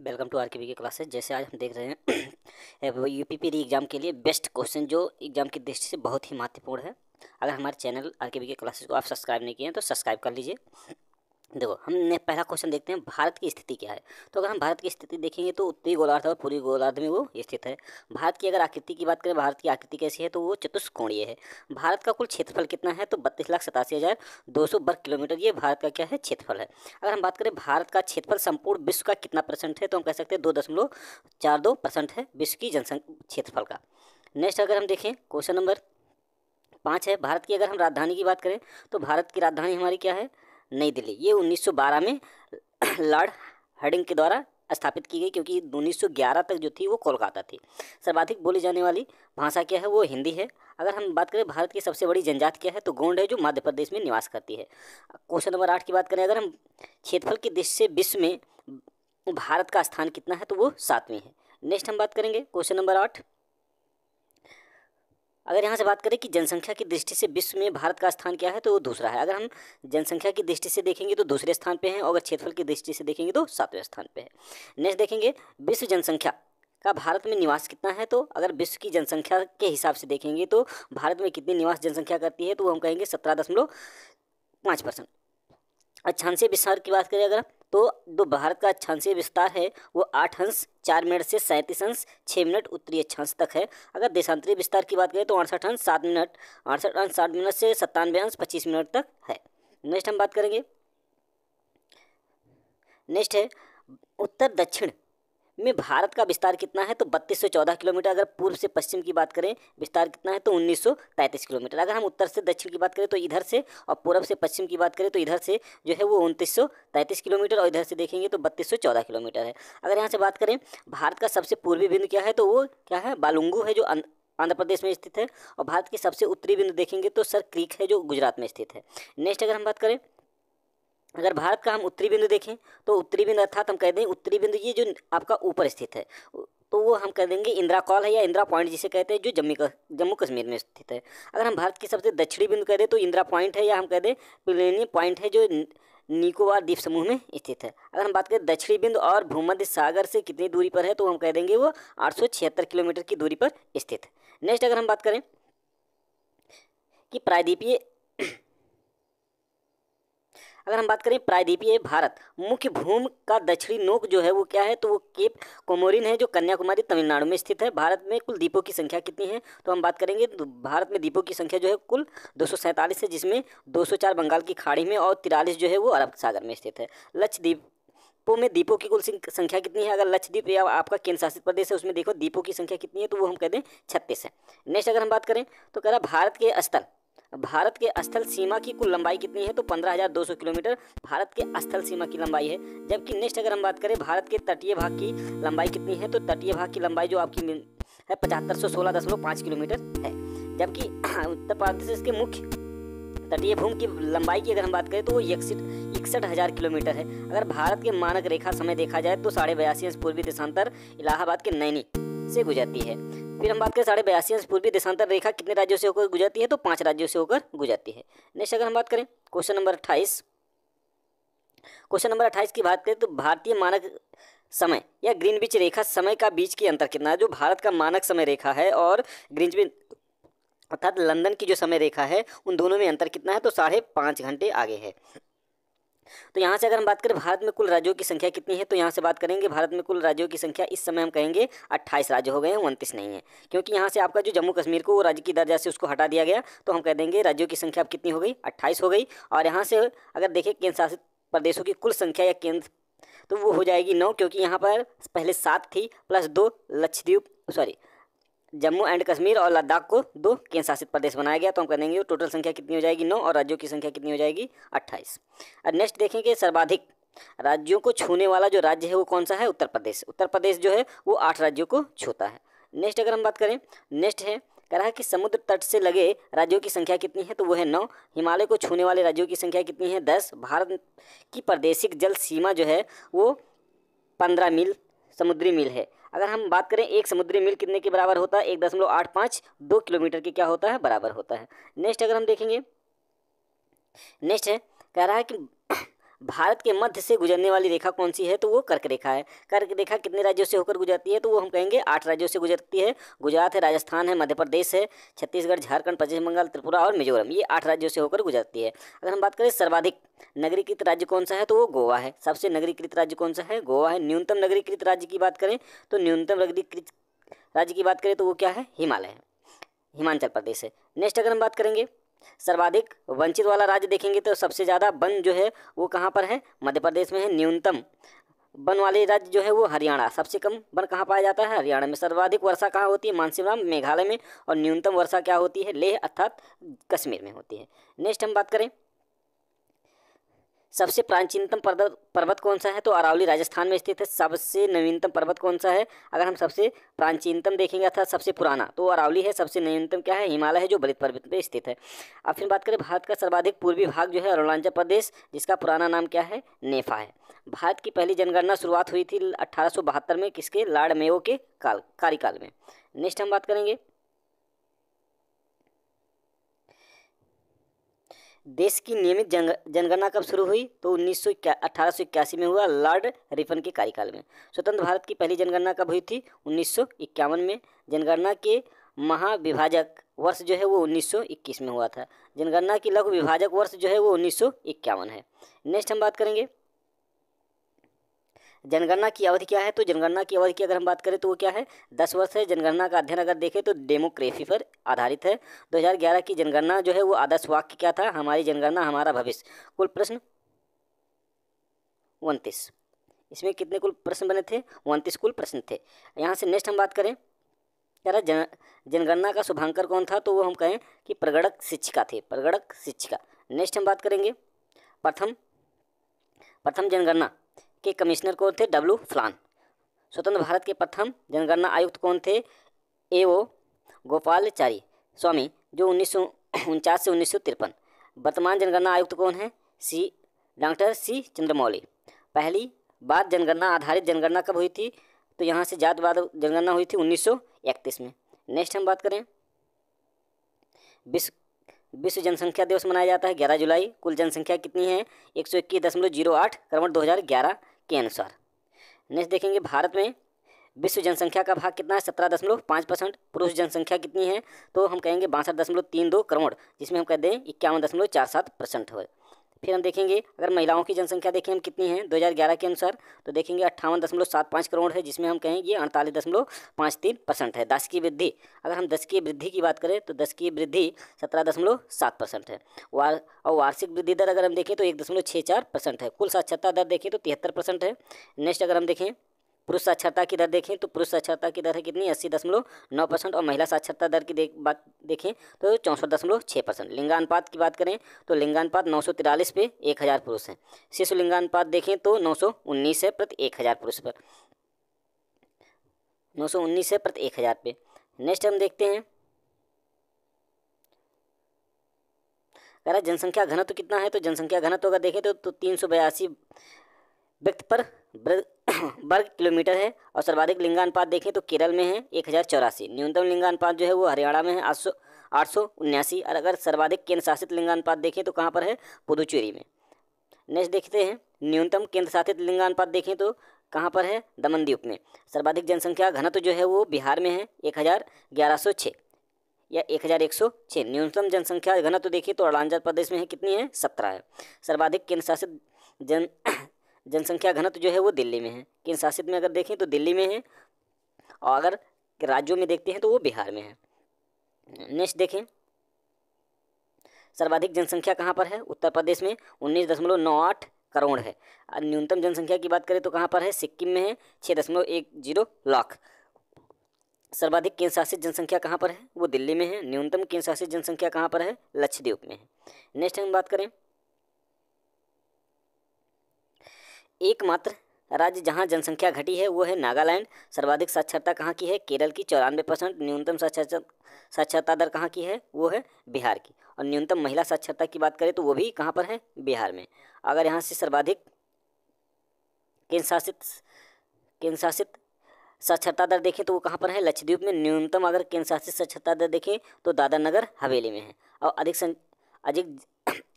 Welcome to RKB के classes. जैसे आज हम देख रहे हैं वो यूपीपीडी एग्जाम के लिए बेस्ट क्वेश्चन जो एग्जाम की दृष्टि से बहुत ही महत्वपूर्ण है। अगर हमारे चैनल आरकेबी के क्लासेस को आप सब्सक्राइब नहीं किए हैं तो सब्सक्राइब कर लीजिए। देखो, हमने पहला क्वेश्चन देखते हैं, भारत की स्थिति क्या है। तो अगर हम भारत की स्थिति देखेंगे तो उत्तरी गोलार्ध और पूर्वी गोलार्ध में वो स्थित है। भारत की अगर आकृति की बात करें, भारत की आकृति कैसी है तो वो चतुष्कोणीय है। भारत का कुल क्षेत्रफल कितना है तो 32,87,200 वर्ग किलोमीटर ये भारत का क्या है, क्षेत्रफल है। अगर हम बात करें भारत का क्षेत्रफल संपूर्ण विश्व का कितना परसेंट है तो हम कह सकते हैं 2.42% है विश्व की जनसंख्या क्षेत्रफल का। नेक्स्ट अगर हम देखें क्वेश्चन नंबर 5 है, भारत की अगर हम राजधानी की बात करें तो भारत की राजधानी हमारी क्या है, नई दिल्ली। ये 1912 में लॉर्ड हार्डिंग के द्वारा स्थापित की गई, क्योंकि 1911 तक जो थी वो कोलकाता थी। सर्वाधिक बोली जाने वाली भाषा क्या है, वो हिंदी है। अगर हम बात करें भारत की सबसे बड़ी जनजाति क्या है तो गोंड है, जो मध्य प्रदेश में निवास करती है। क्वेश्चन नंबर 8 की बात करें, अगर हम क्षेत्रफल की दृष्टि से विश्व में भारत का स्थान कितना है तो वो 7वें है। नेक्स्ट हम बात करेंगे क्वेश्चन नंबर 8। अगर यहाँ से बात करें कि जनसंख्या की दृष्टि से विश्व में भारत का स्थान क्या है तो वो दूसरा है। अगर हम जनसंख्या की दृष्टि से देखेंगे तो दूसरे स्थान पे है, और अगर क्षेत्रफल की दृष्टि से देखेंगे तो 7वें स्थान पे है। नेक्स्ट देखेंगे विश्व जनसंख्या का भारत में निवास कितना है। तो अगर विश्व की जनसंख्या के हिसाब से देखेंगे तो भारत में कितनी निवास जनसंख्या करती है तो वो हम कहेंगे 17.5%। अक्षांशीय विस्तार की बात करें अगर, तो जो भारत का अक्षांशीय विस्तार है वो 8 अंश 4 मिनट से 37 अंश 6 मिनट उत्तरी अक्षांश तक है। अगर देशांतरीय विस्तार की बात करें तो 68 अंश 7 मिनट 68 अंश 60 मिनट से 97 अंश 25 मिनट तक है। नेक्स्ट हम बात करेंगे, नेक्स्ट है उत्तर दक्षिण में भारत का विस्तार कितना है तो 3214 किलोमीटर। अगर पूर्व से पश्चिम की बात करें विस्तार कितना है तो 1933 किलोमीटर। अगर हम उत्तर से दक्षिण की बात करें तो इधर से, और पूर्व से पश्चिम की बात करें तो इधर से जो है वो 2933 किलोमीटर, और इधर से देखेंगे तो 3214 किलोमीटर है। अगर यहाँ से बात करें भारत का सबसे पूर्वी बिंदु क्या है तो वो क्या है, बालुंगू है, जो आंध्र प्रदेश में स्थित है। और भारत की सबसे उत्तरी बिंदु देखेंगे तो सर क्रीक है, जो गुजरात में स्थित है। नेक्स्ट अगर हम बात करें, अगर भारत का हम उत्तरी बिंदु देखें तो उत्तरी बिंदु अर्थात हम कह दें उत्तरी बिंदु ये जो आपका ऊपर स्थित है तो वो हम कह देंगे इंदिरा कॉल है, या इंदिरा पॉइंट जिसे कहते हैं, जो जम्मू कश्मीर में स्थित है। अगर हम भारत की सबसे दक्षिणी बिंदु कह दें तो इंदिरा पॉइंट है, या हम कह दें पिलेनी पॉइंट है, जो निकोबार द्वीप समूह में स्थित है। अगर हम बात करें दक्षिणी बिंदु और भूमध्य सागर से कितनी दूरी पर है तो हम कह देंगे वो 876 किलोमीटर की दूरी पर स्थित है। नेक्स्ट अगर हम बात करें कि प्रायद्वीपीय, अगर हम बात करें प्रायद्वीपीय भारत, मुख्य भूमि का दक्षिणी नोक जो है वो क्या है तो वो केप कोमोरिन है, जो कन्याकुमारी तमिलनाडु में स्थित है। भारत में कुल द्वीपों की संख्या कितनी है तो हम बात करेंगे तो भारत में द्वीपों की संख्या जो है कुल 247 है, जिसमें 204 बंगाल की खाड़ी में और 43 जो है वो अरब सागर में स्थित है। लक्षद्वीपों में द्वीपों की कुल संख्या कितनी है, अगर लक्षद्वीप या आपका केंद्र शासित प्रदेश है उसमें देखो द्वीपों की संख्या कितनी है तो वो हम कह दें 36 है। नेक्स्ट अगर हम बात करें तो कह रहा भारत के स्थल सीमा की कुल लंबाई कितनी है तो 15,200 किलोमीटर भारत के स्थल सीमा की लंबाई है। जबकि नेक्स्ट अगर हम बात करें भारत के तटीय भाग की लंबाई कितनी है तो तटीय भाग की लंबाई जो आपकी है 7516.5 किलोमीटर है। जबकि उत्तर प्रदेश के मुख्य तटीय भूमि की लंबाई की अगर हम बात करें तो वो 61,000 किलोमीटर है। अगर भारत के मानक रेखा समय देखा जाए तो 82.5 अंश पूर्वी देशांतर इलाहाबाद के नैनी से गुजरती है। फिर हम बात करें 82.5 अंश पूर्वी देशांतर रेखा कितने राज्यों से होकर गुजरती है तो 5 राज्यों से होकर गुजरती है। नेक्स्ट अगर हम बात करें क्वेश्चन नंबर 28, क्वेश्चन नंबर 28 की बात करें तो भारतीय मानक समय या ग्रीनविच रेखा समय का बीच की अंतर कितना है। जो भारत का मानक समय रेखा है और ग्रीनविच अर्थात लंदन की जो समय रेखा है उन दोनों में अंतर कितना है तो 5.5 घंटे आगे है। तो यहाँ से अगर हम बात करें भारत में कुल राज्यों की संख्या कितनी है तो यहाँ से बात करेंगे भारत में कुल राज्यों की संख्या इस समय हम कहेंगे 28 राज्य हो गए हैं, 29 नहीं है, क्योंकि यहाँ से आपका जो जम्मू कश्मीर को वो राज्य की दर्जा से उसको हटा दिया गया। तो हम कह देंगे राज्यों की संख्या अब कितनी हो गई, 28 हो गई। और यहाँ से अगर देखें केंद्र शासित प्रदेशों की कुल संख्या या केंद्र तो वो हो जाएगी 9, क्योंकि यहाँ पर पहले 7 थी प्लस 2 जम्मू एंड कश्मीर और लद्दाख को 2 केंद्र शासित प्रदेश बनाया गया। तो हम कह देंगे टोटल संख्या कितनी हो जाएगी 9, और राज्यों की संख्या कितनी हो जाएगी 28। और नेक्स्ट देखेंगे सर्वाधिक राज्यों को छूने वाला जो राज्य है वो कौन सा है, उत्तर प्रदेश। उत्तर प्रदेश जो है वो 8 राज्यों को छूता है। नेक्स्ट अगर हम बात करें, नेक्स्ट है कह रहा है कि समुद्र तट से लगे राज्यों की संख्या कितनी है तो वो है 9। हिमालय को छूने वाले राज्यों की संख्या कितनी है 10। भारत की प्रादेशिक जल सीमा जो है वो 15 मील समुद्री मील है। अगर हम बात करें एक समुद्री मील कितने के बराबर होता है 1.852 किलोमीटर के क्या होता है बराबर होता है। नेक्स्ट अगर हम देखेंगे, नेक्स्ट है कह रहा है कि भारत के मध्य से गुजरने वाली रेखा कौन सी है, तो वो कर्क रेखा है। कर्क रेखा कितने राज्यों से होकर गुजरती है, तो वो हम कहेंगे 8 राज्यों से गुजरती है। गुजरात है, राजस्थान है, मध्य प्रदेश है, छत्तीसगढ़, झारखंड, पश्चिम बंगाल, त्रिपुरा और मिजोरम, ये 8 राज्यों से होकर गुजरती है। अगर हम बात करें सर्वाधिक नगरीकृत राज्य कौन सा है, तो वो गोवा है। सबसे नगरीकृत राज्य कौन सा है, गोवा है। न्यूनतम नगरीकृत राज्य की बात करें तो न्यूनतम नगरीकृत राज्य की बात करें तो वो क्या है, हिमालय है, हिमाचल प्रदेश है। नेक्स्ट अगर हम बात करेंगे सर्वाधिक वंचित वाला राज्य देखेंगे तो सबसे ज़्यादा वन जो है वो कहाँ पर है, मध्य प्रदेश में है। न्यूनतम वन वाले राज्य जो है वो हरियाणा, सबसे कम वन कहाँ पाया जाता है, हरियाणा में। सर्वाधिक वर्षा कहाँ होती है, मानसीराम मेघालय में। और न्यूनतम वर्षा क्या होती है, लेह अर्थात कश्मीर में होती है। नेक्स्ट हम बात करें सबसे प्राचीनतम पर्वत कौन सा है, तो अरावली राजस्थान में स्थित है। सबसे नवीनतम पर्वत कौन सा है, अगर हम सबसे प्राचीनतम देखेंगे अर्थात सबसे पुराना, तो अरावली है। सबसे नवीनतम क्या है, हिमालय है, जो बलित पर्वत पर स्थित है। अब फिर बात करें भारत का सर्वाधिक पूर्वी भाग जो है अरुणाचल प्रदेश, जिसका पुराना नाम क्या है, नेफा है। भारत की पहली जनगणना शुरुआत हुई थी 1872 में, किसके, लॉर्ड मेयो के कार्यकाल में। नेक्स्ट हम बात करेंगे देश की नियमित जनगणना कब शुरू हुई, तो 1881 में हुआ, लॉर्ड रिपन के कार्यकाल में। स्वतंत्र भारत की पहली जनगणना कब हुई थी, 1951 में। जनगणना के महाविभाजक वर्ष जो है वो 1921 में हुआ था। जनगणना की लघु विभाजक वर्ष जो है वो 1951 है। नेक्स्ट हम बात करेंगे जनगणना की अवधि क्या है, तो जनगणना की अवधि की अगर हम बात करें तो वो क्या है, 10 वर्ष है। जनगणना का अध्ययन अगर देखें तो डेमोग्राफी पर आधारित है। 2011 की जनगणना जो है वो आदर्श वाक्य क्या था, हमारी जनगणना हमारा भविष्य। कुल प्रश्न 29, इसमें कितने कुल प्रश्न बने थे, 29 कुल प्रश्न थे। यहाँ से नेक्स्ट हम बात करें कह रहा जनगणना का शुभांकर कौन था, तो वो हम कहें कि प्रगणक शिक्षिका थे, प्रगणक शिक्षिका। नेक्स्ट हम बात करेंगे प्रथम जनगणना के कमिश्नर कौन थे, डब्ल्यू फ्लान। स्वतंत्र भारत के प्रथम जनगणना आयुक्त कौन थे, A.O. गोपालाचारी स्वामी, जो 1949 से 1953। वर्तमान जनगणना आयुक्त कौन है, डॉक्टर C. चंद्रमौली। पहली बार जनगणना आधारित जनगणना कब हुई थी, तो यहाँ से जातिवाद जनगणना हुई थी 1931 में। नेक्स्ट हम बात करें विश्व जनसंख्या दिवस मनाया जाता है 11 जुलाई। कुल जनसंख्या कितनी है, 121.08 करोड़ 2011 के अनुसार। नेक्स्ट देखेंगे भारत में विश्व जनसंख्या का भाग कितना है, 17.5%। पुरुष जनसंख्या कितनी है, तो हम कहेंगे 62.32 करोड़, जिसमें हम कह दें 51.47% हो। फिर हम देखेंगे अगर महिलाओं की जनसंख्या देखें हम कितनी है 2011 के अनुसार, तो देखेंगे 58.75 करोड़ है, जिसमें हम कहेंगे 48.53% है। 10 की वृद्धि, अगर हम 10 की वृद्धि की बात करें तो 10 की वृद्धि 17.7% है। और वार्षिक वृद्धि दर अगर हम देखें तो 1.64% है। कुल साक्षरता दर देखें तो 73% है। नेक्स्ट अगर हम देखें पुरुष साक्षरता की दर देखें तो पुरुष साक्षरता की दर है कितनी, 80.9%। और महिला साक्षरता दर की बात देखें तो 64.6%। लिंगानुपात की बात करें तो लिंगानुपात 943 पे 1000 पुरुष है। शिशु लिंगानुपात देखें तो 919 है प्रति 1000 पुरुष पर, 919 है प्रति 1000 पे। नेक्स्ट हम देखते हैं अगर जनसंख्या घनत्व कितना है, तो जनसंख्या घनत्व अगर देखें तो 382 व्यक्ति पर वर्ग किलोमीटर है। और सर्वाधिक लिंगानुपात देखें तो केरल में है 1084। न्यूनतम लिंगानुपात जो है वो हरियाणा में है 879। और अगर सर्वाधिक केंद्र शासित लिंगानुपात देखें तो कहाँ पर है, पुदुचेरी में। नेक्स्ट देखते हैं न्यूनतम केंद्र शासित लिंगानुपात देखें तो कहाँ पर है, दमनदीप में। सर्वाधिक जनसंख्या घनत्व जो है वो बिहार में है 1106 या 1106। न्यूनतम जनसंख्या घनत्व देखिए तो अरुणाचल प्रदेश में है कितनी है, 17 है। सर्वाधिक केंद्र शासित जनसंख्या घनत्व जो है वो दिल्ली में है। केंद्र शासित में अगर देखें तो दिल्ली में है, और अगर राज्यों में देखते हैं तो वो बिहार में है। नेक्स्ट देखें सर्वाधिक जनसंख्या कहाँ पर है, उत्तर प्रदेश में 19.98 करोड़ है। और न्यूनतम जनसंख्या की बात करें तो कहाँ पर है, सिक्किम में है 6.10 लाख। सर्वाधिक केंद्र शासित जनसंख्या कहाँ पर है, वो दिल्ली में है। न्यूनतम केंद्र शासित जनसंख्या कहाँ पर है, लक्षद्वीप में है। नेक्स्ट हम बात करें एकमात्र राज्य जहां जनसंख्या घटी है वो है नागालैंड। सर्वाधिक साक्षरता कहाँ की है, केरल की 94%। न्यूनतम साक्षरता दर कहाँ की है, वो है बिहार की। और न्यूनतम महिला साक्षरता की बात करें तो वो भी कहाँ पर है, बिहार में। अगर यहाँ से सर्वाधिक केंद्र शासित साक्षरता दर देखें तो वो कहाँ पर है, लक्षद्वीप में। न्यूनतम अगर केंद्र शासित साक्षरता दर देखें तो दादरा नगर हवेली में है। और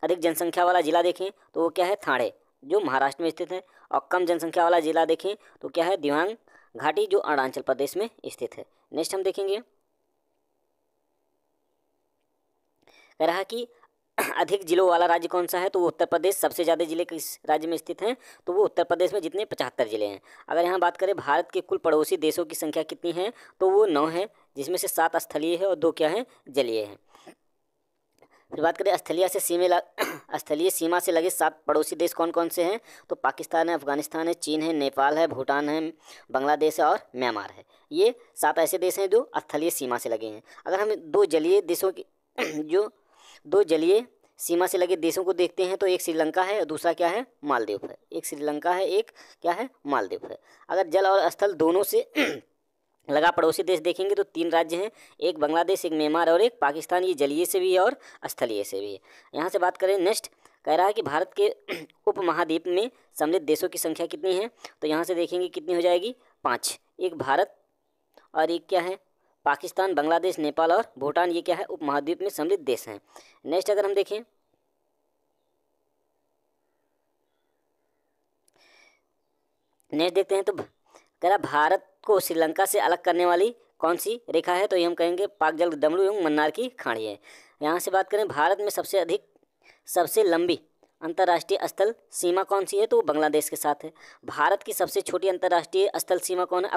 अधिक जनसंख्या वाला जिला देखें तो वो क्या है, ठाणे। जो महाराष्ट्र में स्थित है। और कम जनसंख्या वाला जिला देखें तो क्या है, दिबांग घाटी, जो अरुणाचल प्रदेश में स्थित है। नेक्स्ट हम देखेंगे, कह रहा है कि अधिक जिलों वाला राज्य कौन सा है, तो वो उत्तर प्रदेश। सबसे ज़्यादा जिले किस राज्य में स्थित हैं, तो वो उत्तर प्रदेश में, जितने 75 जिले हैं। अगर यहाँ बात करें भारत के कुल पड़ोसी देशों की संख्या कितनी है, तो वो 9 है, जिसमें से 7 स्थलीय है और 2 क्या है, जलीय है। फिर बात करें स्थलीय सीमा से लगे 7 पड़ोसी देश कौन कौन से हैं, तो पाकिस्तान है, अफगानिस्तान है, चीन है, नेपाल है, भूटान है, बांग्लादेश है और म्यांमार है। ये 7 ऐसे देश हैं जो स्थलीय सीमा से लगे हैं। अगर हम 2 जलीय देशों की जो 2 जलीय सीमा से लगे देशों को देखते हैं, तो एक श्रीलंका है और दूसरा क्या है, मालदीव है। एक श्रीलंका है, एक क्या है, मालदीव है। अगर जल और स्थल दोनों से लगा पड़ोसी देश देखेंगे तो 3 राज्य हैं, एक बांग्लादेश, एक म्यांमार और एक पाकिस्तान। ये जलीय से भी है और स्थलीय से भी है। यहाँ से बात करें नेक्स्ट, कह रहा है कि भारत के उपमहाद्वीप में सम्मिलित देशों की संख्या कितनी है, तो यहाँ से देखेंगे कितनी हो जाएगी, 5। एक भारत और एक क्या है, पाकिस्तान, बांग्लादेश, नेपाल और भूटान, ये क्या है, उपमहाद्वीप में सम्मिलित देश हैं। नेक्स्ट अगर हम देखें, नेक्स्ट देखते हैं, तो कह रहा भारत को श्रीलंका से अलग करने वाली कौन सी रेखा है, तो ये हम कहेंगे पाक जल डमरू एवं मन्नार की खाड़ी है। यहाँ से बात करें भारत में सबसे लंबी अंतर्राष्ट्रीय स्थल सीमा कौन सी है, तो वो बांग्लादेश के साथ है। भारत की सबसे छोटी अंतर्राष्ट्रीय स्थल सीमा कौन है,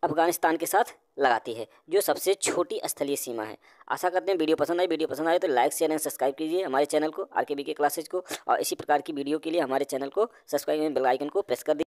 अफगानिस्तान के साथ लगाती है, जो सबसे छोटी स्थलीय सीमा है। आशा करते हैं वीडियो पसंद आए तो लाइक शेयर एंड सब्सक्राइब कीजिए हमारे चैनल को, RKBK क्लासेज को। और इसी प्रकार की वीडियो के लिए हमारे चैनल को सब्सक्राइब, बेल आइकन को प्रेस कर दीजिए।